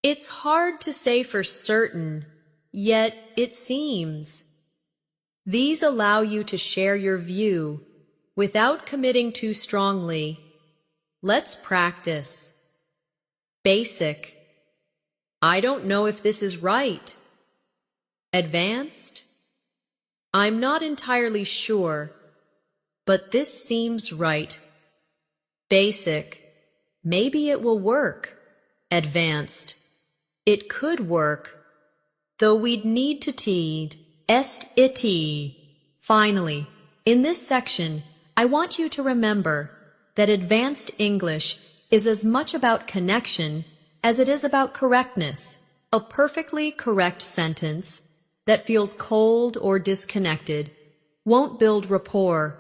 it's hard to say for certain, yet it seems. These allow you to share your view without committing too strongly. Let's practice. Basic. I don't know if this is right. Advanced. I'm not entirely sure, but this seems right. Basic. Maybe it will work. Advanced. It could work, though we'd need to teed. Est. Finally, in this section, I want you to remember that advanced English is as much about connection as it is about correctness. A perfectly correct sentence that feels cold or disconnected won't build rapport,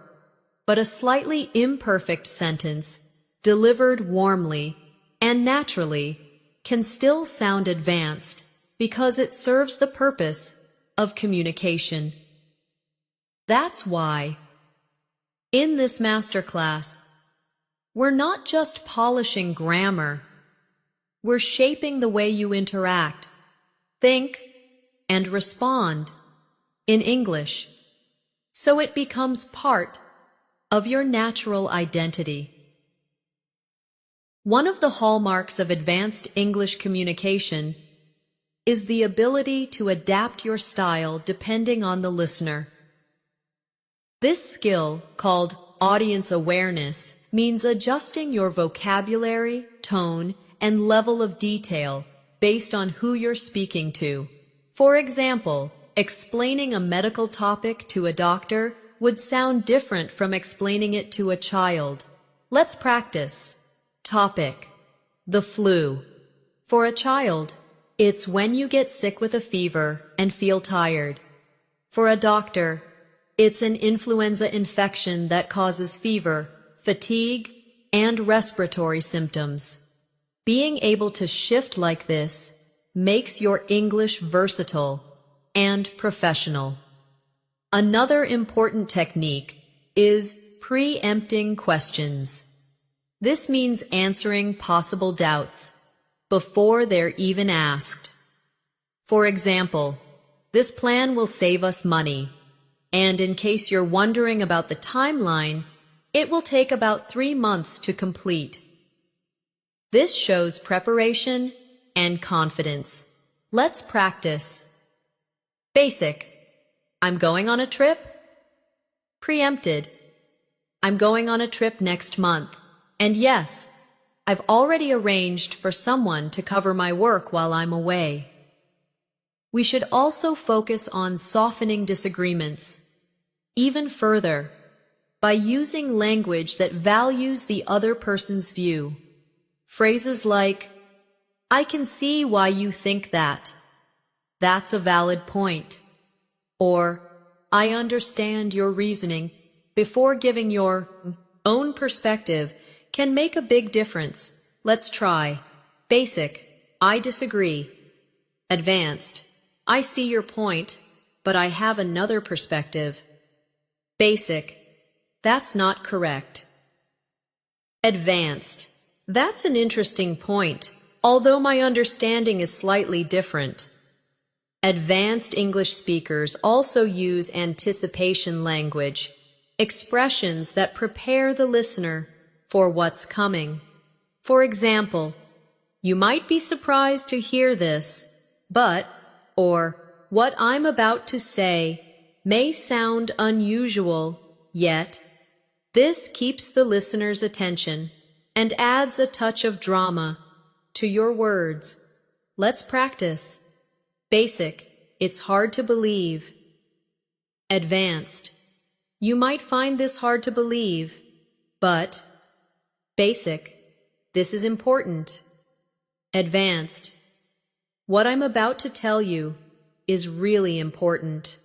but a slightly imperfect sentence delivered warmly and naturally can still sound advanced because it serves the purpose of communication. That's why, in this masterclass, we're not just polishing grammar, we're shaping the way you interact, think, and respond in English, so it becomes part of your natural identity. One of the hallmarks of advanced English communication is the ability to adapt your style depending on the listener. This skill, called audience awareness, means adjusting your vocabulary, tone, and level of detail based on who you're speaking to. For example, explaining a medical topic to a doctor would sound different from explaining it to a child. Let's practice. Topic: the flu. For a child, it's when you get sick with a fever and feel tired. For a doctor, it's an influenza infection that causes fever, fatigue, and respiratory symptoms. Being able to shift like this makes your English versatile and professional. Another important technique is preempting questions. This means answering possible doubts before they're even asked. For example, this plan will save us money, and in case you're wondering about the timeline, it will take about 3 months to complete. This shows preparation and confidence. Let's practice. Basic. I'm going on a trip. Preempted. I'm going on a trip next month. And yes, I've already arranged for someone to cover my work while I'm away. We should also focus on softening disagreements even further by using language that values the other person's view. Phrases like, I can see why you think that. That's a valid point. Or, I understand your reasoning before giving your own perspective can make a big difference. Let's try. Basic. I disagree. Advanced. I see your point, but I have another perspective. Basic. That's not correct. Advanced. That's an interesting point, although my understanding is slightly different. Advanced English speakers also use anticipation language, expressions that prepare the listener for what's coming. For example, you might be surprised to hear this, but, or, what I'm about to say may sound unusual, yet, this keeps the listener's attention and adds a touch of drama to your words. Let's practice. Basic. It's hard to believe. Advanced. You might find this hard to believe, but basic. This is important. Advanced. What I'm about to tell you is really important.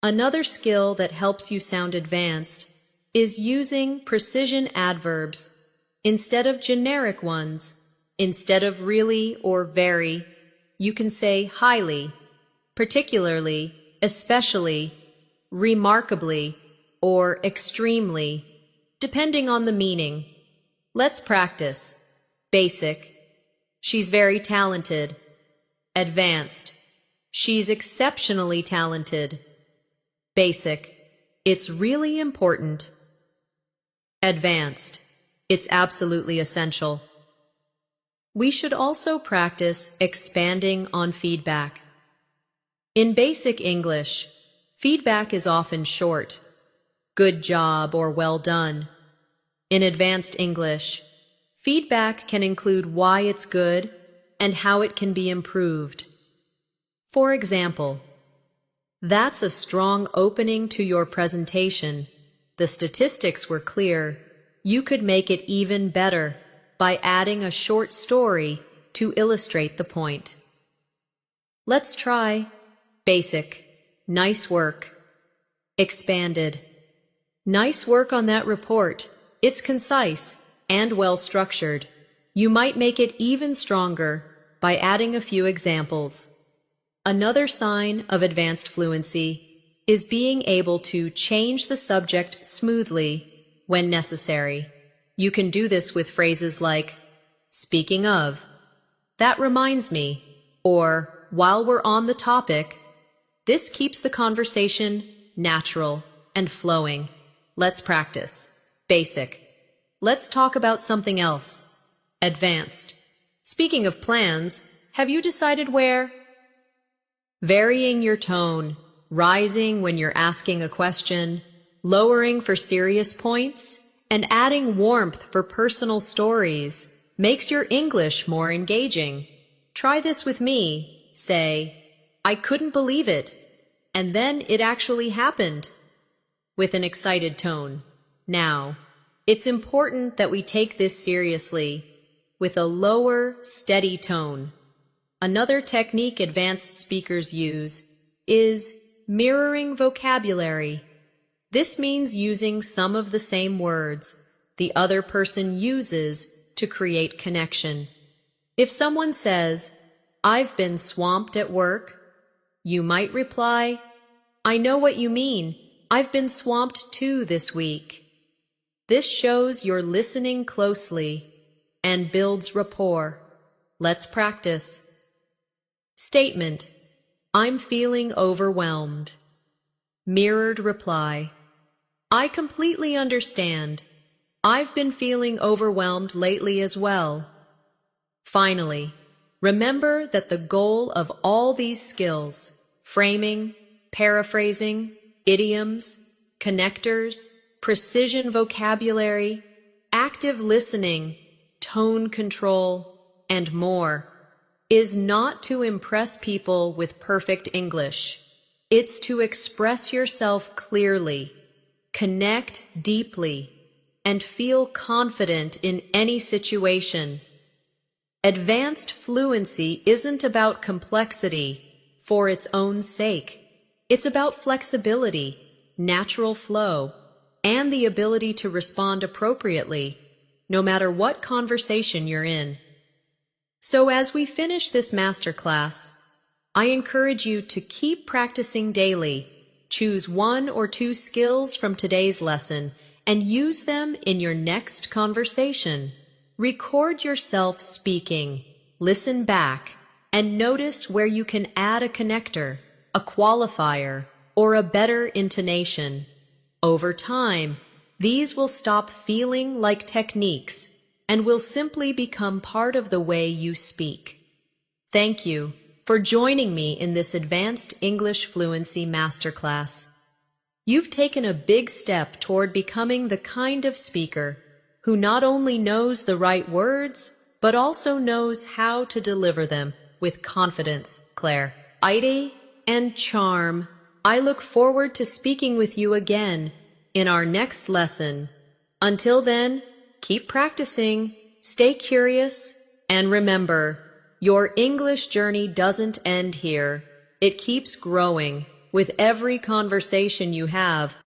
Another skill that helps you sound advanced is using precision adverbs instead of generic ones Instead of really or very, you can say highly, particularly, especially, remarkably, or extremely, depending on the meaning. Let's practice. Basic. She's very talented. Advanced. She's exceptionally talented. Basic. It's really important. Advanced. It's absolutely essential. We should also practice expanding on feedback. In basic English, feedback is often short, good job or well done. In advanced English, feedback can include why it's good and how it can be improved. For example, that's a strong opening to your presentation. The statistics were clear. You could make it even better by adding a short story to illustrate the point. Let's try basic. Nice work. Expanded. Nice work on that report. It's concise and well-structured. You might make it even stronger by adding a few examples. Another sign of advanced fluency is being able to change the subject smoothly when necessary. You can do this with phrases like, speaking of, that reminds me, or while we're on the topic. This keeps the conversation natural and flowing. Let's practice. Basic. Let's talk about something else. Advanced. Speaking of plans, have you decided where? Varying your tone, rising when you're asking a question, lowering for serious points, and adding warmth for personal stories makes your English more engaging. Try this with me. Say, I couldn't believe it, and then it actually happened, with an excited tone. Now, it's important that we take this seriously, with a lower, steady tone. Another technique advanced speakers use is mirroring vocabulary. This means using some of the same words the other person uses to create connection. If someone says, I've been swamped at work, you might reply, I know what you mean. I've been swamped too this week. This shows you're listening closely and builds rapport. Let's practice. Statement. I'm feeling overwhelmed. Mirrored reply. I completely understand. I've been feeling overwhelmed lately as well. Finally, remember that the goal of all these skills, framing, paraphrasing, idioms, connectors, precision vocabulary, active listening, tone control, and more, is not to impress people with perfect English. It's to express yourself clearly, connect deeply, and feel confident in any situation. Advanced fluency isn't about complexity for its own sake. It's about flexibility, natural flow, and the ability to respond appropriately, no matter what conversation you're in. So as we finish this masterclass, I encourage you to keep practicing daily. Choose 1 or 2 skills from today's lesson and use them in your next conversation. Record yourself speaking, listen back, and notice where you can add a connector, a qualifier, or a better intonation. Over time, these will stop feeling like techniques and will simply become part of the way you speak. Thank you for joining me in this advanced English fluency masterclass. You've taken a big step toward becoming the kind of speaker who not only knows the right words, but also knows how to deliver them with confidence, clarity, and charm. I look forward to speaking with you again in our next lesson. Until then, keep practicing, stay curious, and remember, your English journey doesn't end here. It keeps growing with every conversation you have.